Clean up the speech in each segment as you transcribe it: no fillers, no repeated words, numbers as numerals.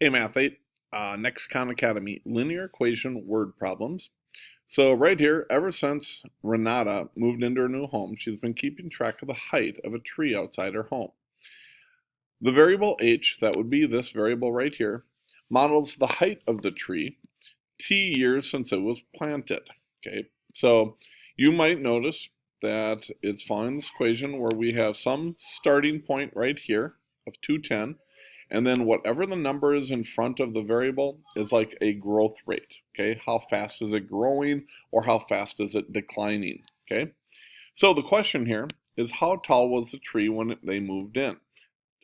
Hey Math 8, next Khan Academy, linear equation word problems. So right here, ever since Renata moved into her new home, she's been keeping track of the height of a tree outside her home. The variable h, that would be this variable right here, models the height of the tree, t years since it was planted. Okay, so you might notice that it's following this equation where we have some starting point right here of 210, and then whatever the number is in front of the variable is like a growth rate. Okay, how fast is it growing or how fast is it declining? Okay, so the question here is how tall was the tree when they moved in?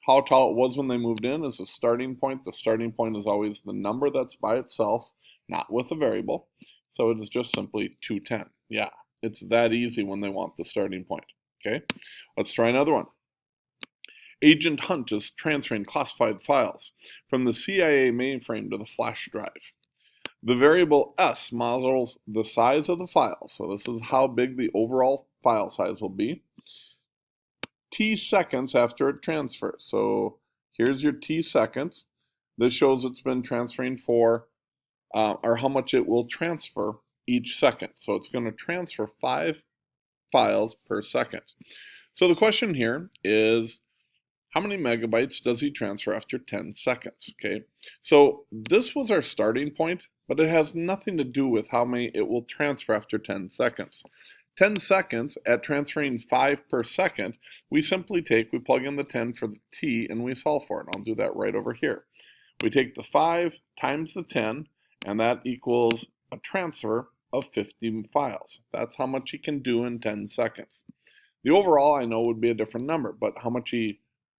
How tall it was when they moved in is the starting point. The starting point is always the number that's by itself, not with a variable. So it is just simply 210. Yeah, it's that easy when they want the starting point. Okay, let's try another one. Agent Hunt is transferring classified files from the CIA mainframe to the flash drive. The variable S models the size of the file. So this is how big the overall file size will be. T seconds after it transfers. So here's your T seconds. This shows it's been transferring for, or how much it will transfer each second. So it's going to transfer 5 files per second. So the question here is, how many megabytes does he transfer after 10 seconds? Okay, so this was our starting point, but it has nothing to do with how many it will transfer after 10 seconds. 10 seconds at transferring 5 per second, we plug in the 10 for the t and we solve for it. I'll do that right over here. We take the 5 times the 10, and that equals a transfer of 50 files. That's how much he can do in 10 seconds. The overall I know would be a different number, but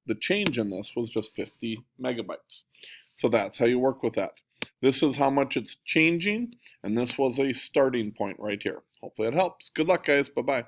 the change in this was just 50 megabytes. So that's how you work with that. This is how much it's changing, and this was a starting point right here. Hopefully it helps. Good luck, guys. Bye-bye.